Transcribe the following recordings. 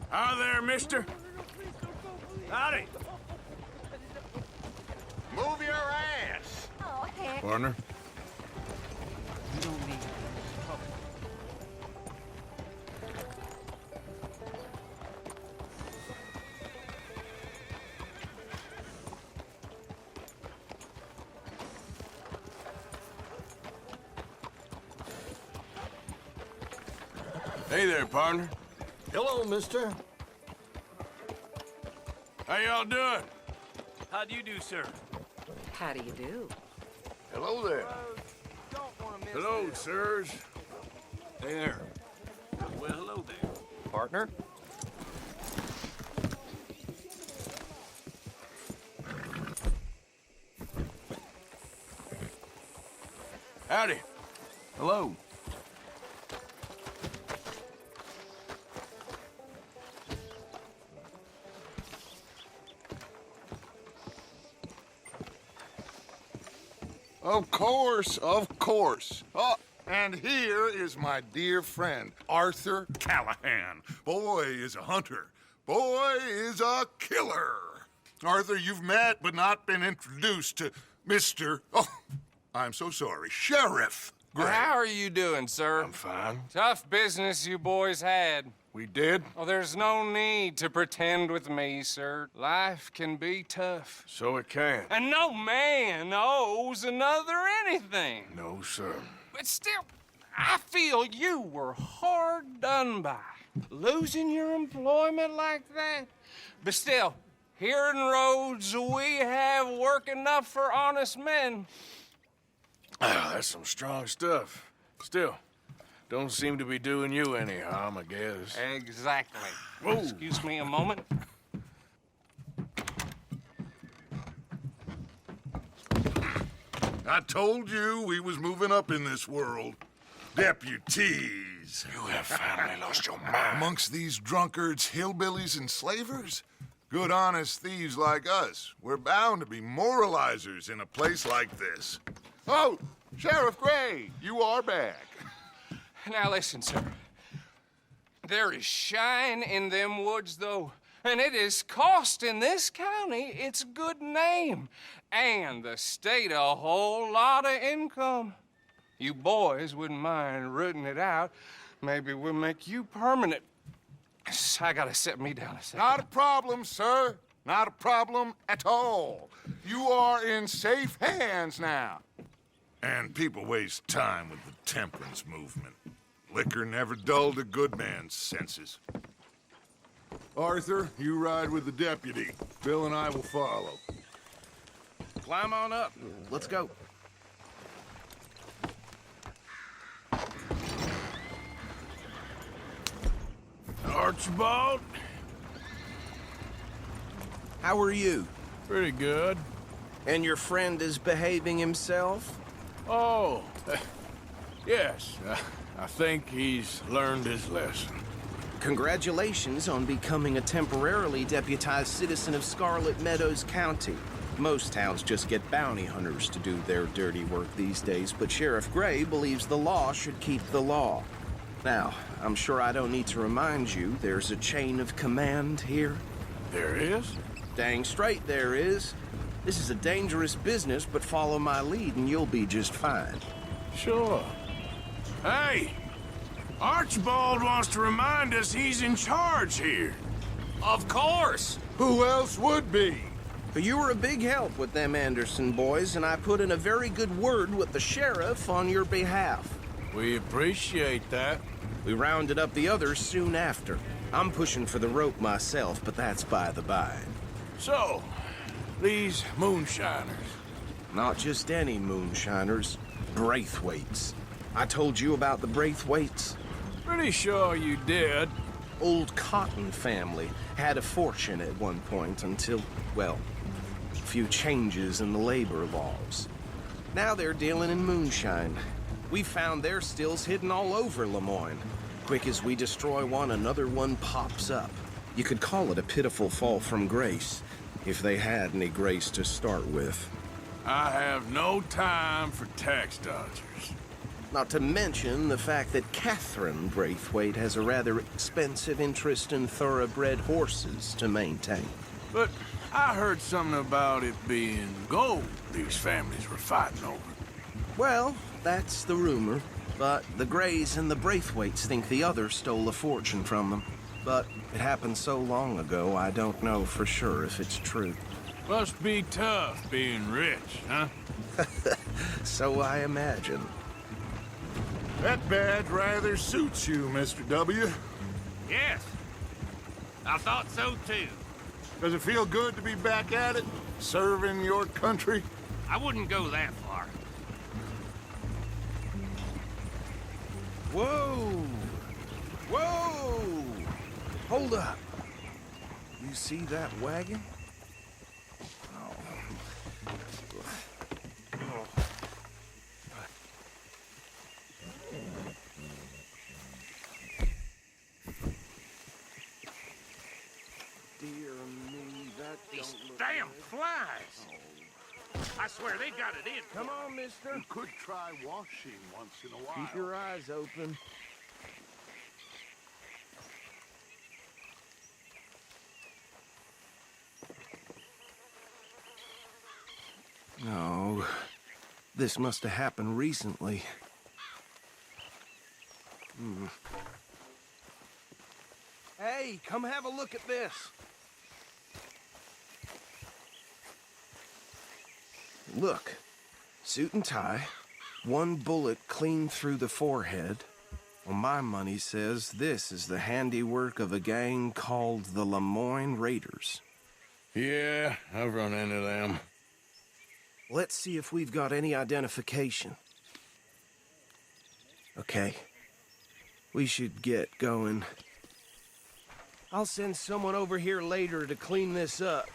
Hi there, mister. Howdy. Move your ass! Oh, heck. Partner. You don't need trouble. Hey there, partner. Hello, mister. How y'all doing? How do you do, sir? How do you do? Hello there. Hello, sirs. Hey there. Well, hello there. Partner? Howdy. Hello. Of course, of course. Oh, and here is my dear friend, Arthur Callahan. Boy is a hunter. Boy is a killer. Arthur, you've met but not been introduced to Mr. Oh, I'm so sorry, Sheriff Gray. How are you doing, sir? I'm fine. Tough business you boys had. We did? Oh, there's no need to pretend with me, sir. Life can be tough. So it can. And no man owes another anything. No, sir. But still, I feel you were hard done by. Losing your employment like that. But still, here in Rhodes, we have work enough for honest men. Ah, that's some strong stuff. Still, don't seem to be doing you any harm, I guess. Exactly. Whoa. Excuse me a moment. I told you we was moving up in this world. Deputies. You have finally lost your mind. Amongst these drunkards, hillbillies, and slavers? Good, honest thieves like us. We're bound to be moralizers in a place like this. Oh, Sheriff Gray, you are back. Now listen, sir. There is shine in them woods, though, and it is costing this county its good name and the state a whole lot of income. You boys wouldn't mind rooting it out. Maybe we'll make you permanent. I gotta set me down a second. Not a problem, sir. Not a problem at all. You are in safe hands now. And people waste time with the temperance movement. Liquor never dulled a good man's senses. Arthur, you ride with the deputy. Bill and I will follow. Climb on up. Let's go. Archibald? How are you? Pretty good. And your friend is behaving himself? Oh, yes. I think he's learned his lesson. Congratulations on becoming a temporarily deputized citizen of Scarlet Meadows County. Most towns just get bounty hunters to do their dirty work these days, but Sheriff Gray believes the law should keep the law. Now, I'm sure I don't need to remind you there's a chain of command here. There is? Dang straight there is. This is a dangerous business, but follow my lead and you'll be just fine. Sure. Hey! Archibald wants to remind us he's in charge here. Of course! Who else would be? You were a big help with them Anderson boys, and I put in a very good word with the sheriff on your behalf. We appreciate that. We rounded up the others soon after. I'm pushing for the rope myself, but that's by the by. So, these moonshiners. Not just any moonshiners, Braithwaites. I told you about the Braithwaites? Pretty sure you did. Old Cotton family had a fortune at one point until, well, a few changes in the labor laws. Now they're dealing in moonshine. We found their stills hidden all over Lemoyne. Quick as we destroy one, another one pops up. You could call it a pitiful fall from grace, if they had any grace to start with. I have no time for tax dodgers. Not to mention the fact that Catherine Braithwaite has a rather expensive interest in thoroughbred horses to maintain. But I heard something about it being gold these families were fighting over. Well, that's the rumor. But the Greys and the Braithwaites think the other stole a fortune from them. But it happened so long ago, I don't know for sure if it's true. Must be tough being rich, huh? So I imagine. That badge rather suits you, Mr. W. Yes. I thought so too. Does it feel good to be back at it, serving your country? I wouldn't go that far. Whoa! Whoa! Hold up. You see that wagon? Dear me, that These don't look damn good. flies. I swear they got it in. Come on, mister. You could try washing once in a while. Keep your eyes open. No, this must have happened recently. Hey, come have a look at this. Look, suit and tie, one bullet clean through the forehead. Well, my money says this is the handiwork of a gang called the Lemoyne Raiders. Yeah, I've run into them. Let's see if we've got any identification. Okay. We should get going. I'll send someone over here later to clean this up.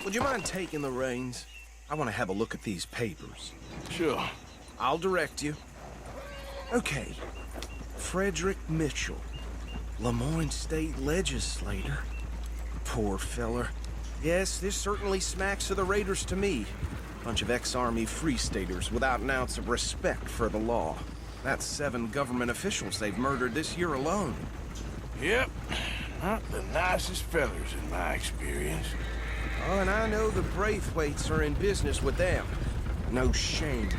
Would you mind taking the reins? I want to have a look at these papers. Sure. I'll direct you. Okay. Frederick Mitchell, Lemoyne State Legislator. Poor feller. Yes, this certainly smacks of the Raiders to me. Bunch of ex-Army Free Staters without an ounce of respect for the law. That's 7 government officials they've murdered this year alone. Yep. Not the nicest fellers in my experience. Oh, and I know the Braithwaites are in business with them. No shame.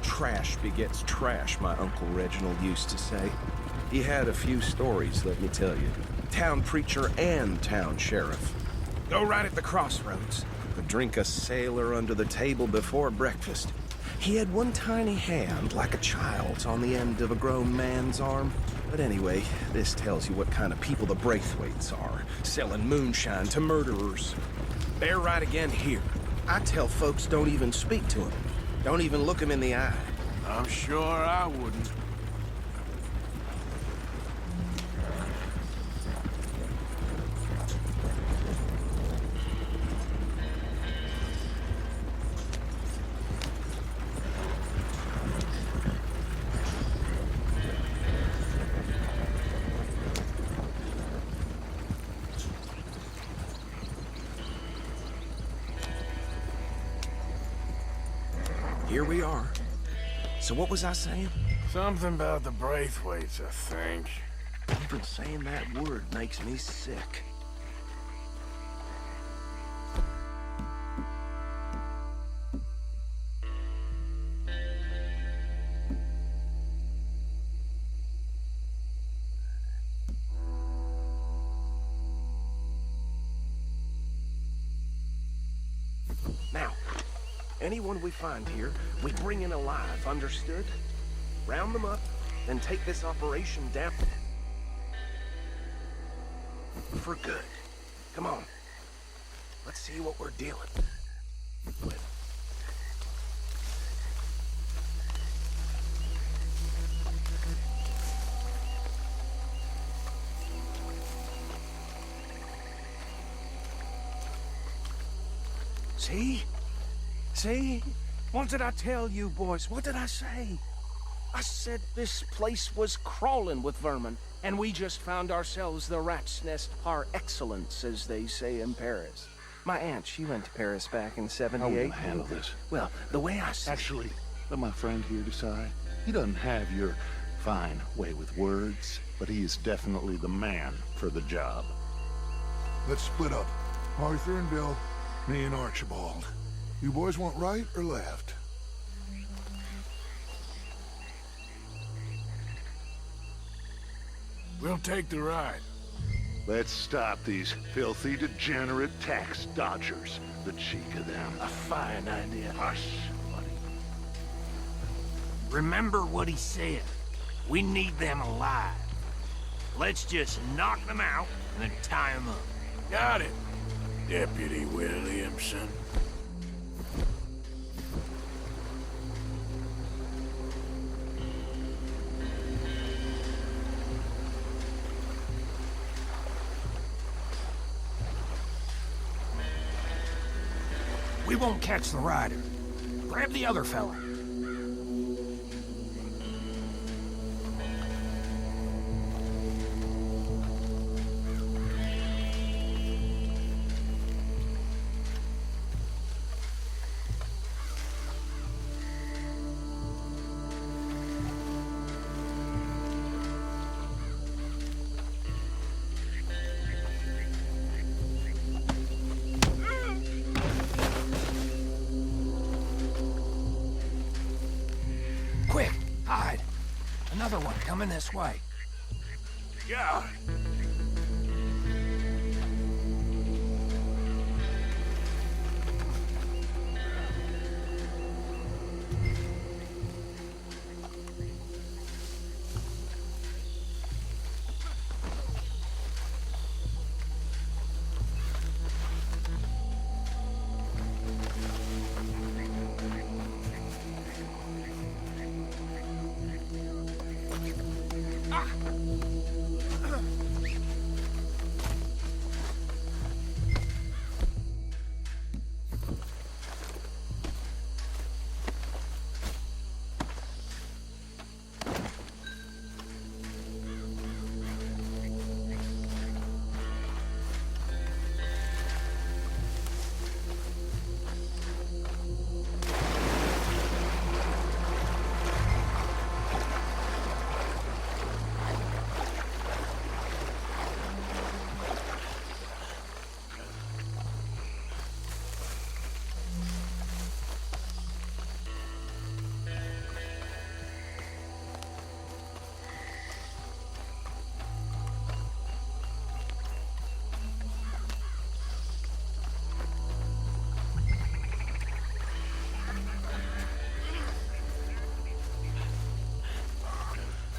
Trash begets trash, my Uncle Reginald used to say. He had a few stories, let me tell you. Town preacher and town sheriff. Go right at the crossroads. Would drink a sailor under the table before breakfast. He had one tiny hand, like a child's, on the end of a grown man's arm. But anyway, this tells you what kind of people the Braithwaites are. Selling moonshine to murderers. They're right again here. I tell folks don't even speak to him. Don't even look him in the eye. I'm sure I wouldn't. Here we are. So what was I saying? Something about the Braithwaites, I think. Even saying that word makes me sick. Now, anyone we find here, we bring in alive, understood? Round them up, then take this operation down. For good. Come on. Let's see what we're dealing with. See? See? What did I tell you, boys? What did I say? I said this place was crawling with vermin, and we just found ourselves the rat's nest par excellence, as they say in Paris. My aunt, she went to Paris back in '78. How are we gonna handle this? Well, the way I see Actually, let my friend here decide. He doesn't have your fine way with words, but he is definitely the man for the job. Let's split up. Arthur and Bill, me and Archibald. You boys want right or left? We'll take the ride. Let's stop these filthy, degenerate tax dodgers. The cheek of them. a fine idea. Hush, buddy. Remember what he said. We need them alive. Let's just knock them out and then tie them up. Got it, Deputy Williamson. We won't catch the rider. Grab the other fella. Quick, hide. Another one coming this way. God.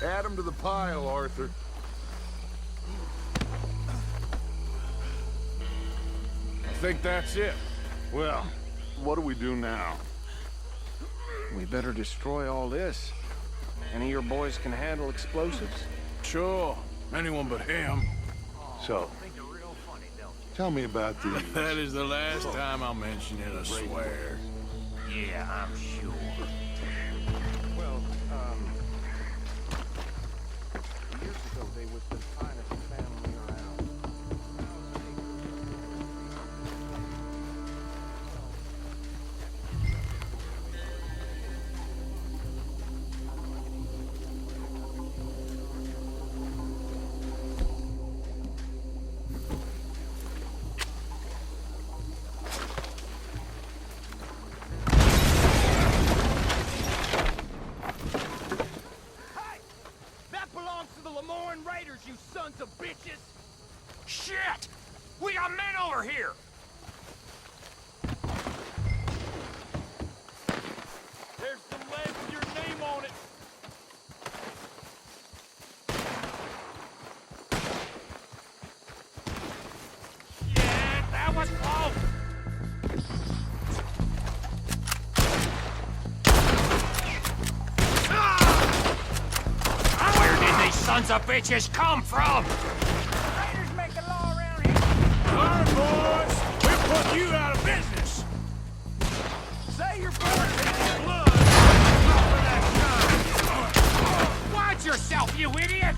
Add them to the pile, Arthur. I think that's it. Well, what do we do now? We better destroy all this. Any of your boys can handle explosives? Sure. Anyone but him. So, tell me about these. That is the last time I'll mention it, I swear. Yeah, I'm sure. Well, years ago they was the finest family around. That belongs to the Lemoyne Raiders, you sons of bitches! Shit! We got men over here! There's some lead with your name on it! Yeah, that was close! Where did these sons of bitches come from? Raiders make the law around here. All right, boys. We'll put you out of business. Watch yourself, you idiot!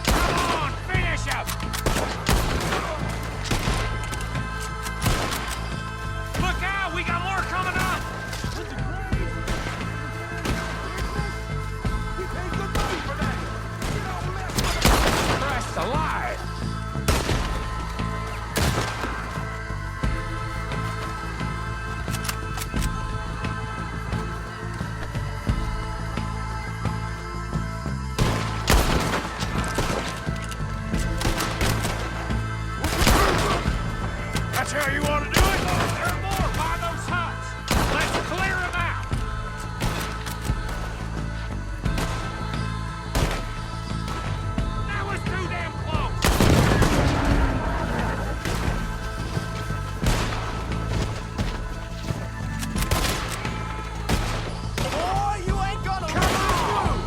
Come on, finish him! Look out, we got more coming up! Christ alive! That's how you want to do it? There are more by those huts! Let's clear them out! That was too damn close! Boy, you ain't gonna come on!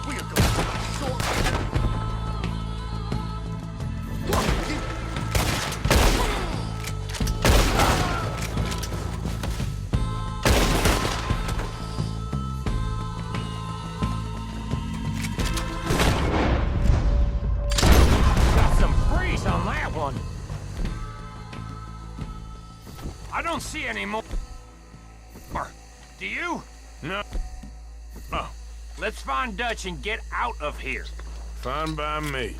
We are going short. Got some freeze on that one. I don't see any more. Do you? No. Oh, Let's find Dutch and get out of here. fine by me.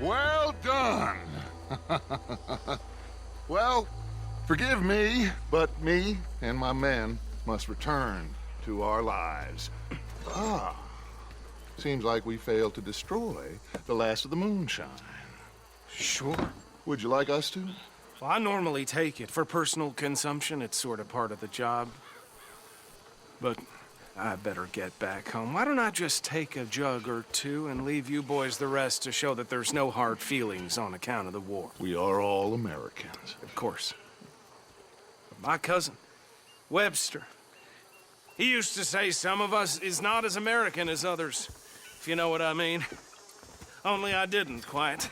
Well done. Well, forgive me, but me and my men must return to our lives. Ah, seems like we failed to destroy the last of the moonshine. Sure. Would you like us to? Well, I normally take it. For personal consumption, it's sort of part of the job. But I better get back home. Why don't I just take a jug or two and leave you boys the rest to show that there's no hard feelings on account of the war? We are all Americans. Of course. But my cousin, Webster, he used to say some of us is not as American as others, if you know what I mean. Only I didn't quite.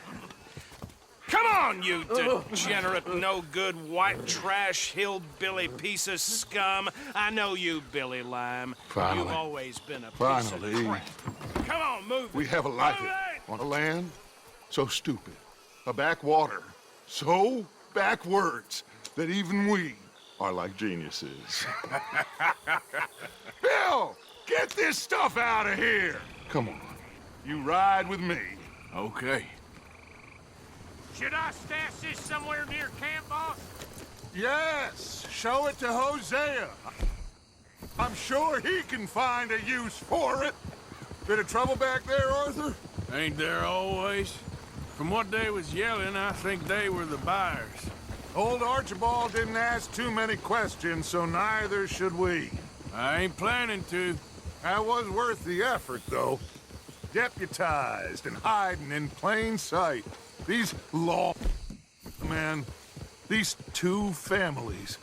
Come on, you degenerate, no-good, white trash, hillbilly piece of scum. I know you, Billy Lime. Finally. You've always been a piece Finally. of crap. Come on, move it. We have a life Move it! on a land so stupid, a backwater so backwards that even we are like geniuses. Bill, get this stuff out of here. Come on, you ride with me. Okay. Should I stash this somewhere near camp, boss? Yes, show it to Hosea. I'm sure he can find a use for it. Bit of trouble back there, Arthur? Ain't there always? From what they was yelling, I think they were the buyers. Old Archibald didn't ask too many questions, so neither should we. I ain't planning to. That was worth the effort, though. Deputized and hiding in plain sight. These men, these two families.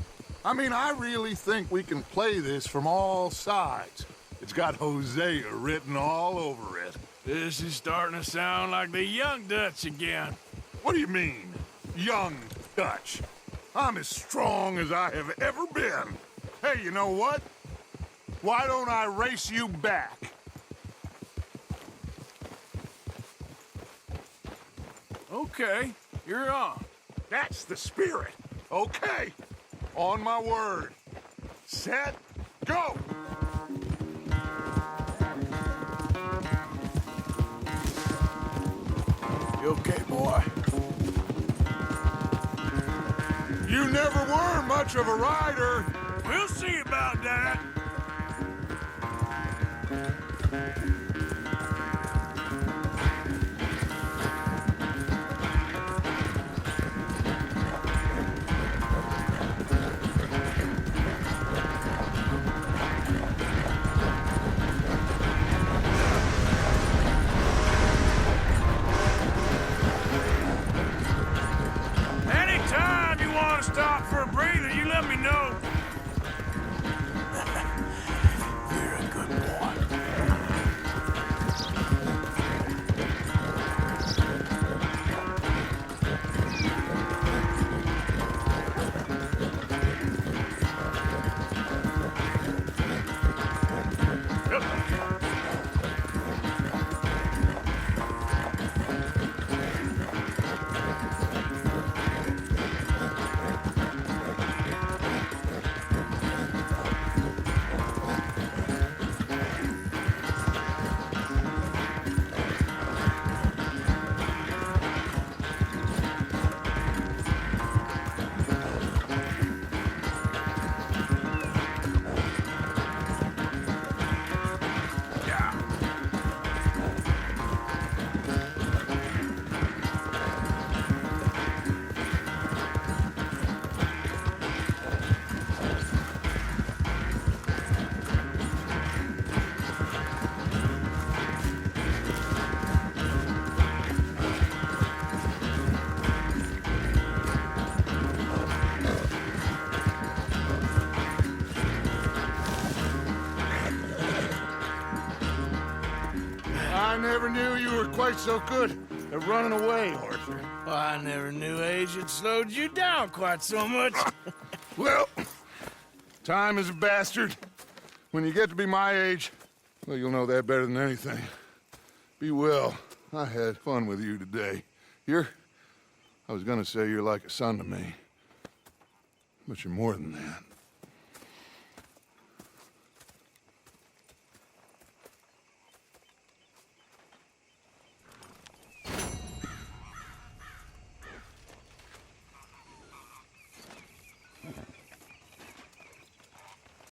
I mean, I really think we can play this from all sides. It's got Hosea written all over it. This is starting to sound like the young Dutch again. What do you mean, young Dutch? I'm as strong as I have ever been. Hey, you know what? Why don't I race you back? Okay, you're on. That's the spirit. Okay. On my word. Set, go! You okay, boy? You never were much of a rider. We'll see about that. Anytime you want to stop for a breather, you let me know. You're a good boy. I never knew you were quite so good at running away, Arthur. Well, I never knew age had slowed you down quite so much. Well, time is a bastard. When you get to be my age, well, you'll know that better than anything. Be well. I had fun with you today. I was gonna say you're like a son to me, but you're more than that.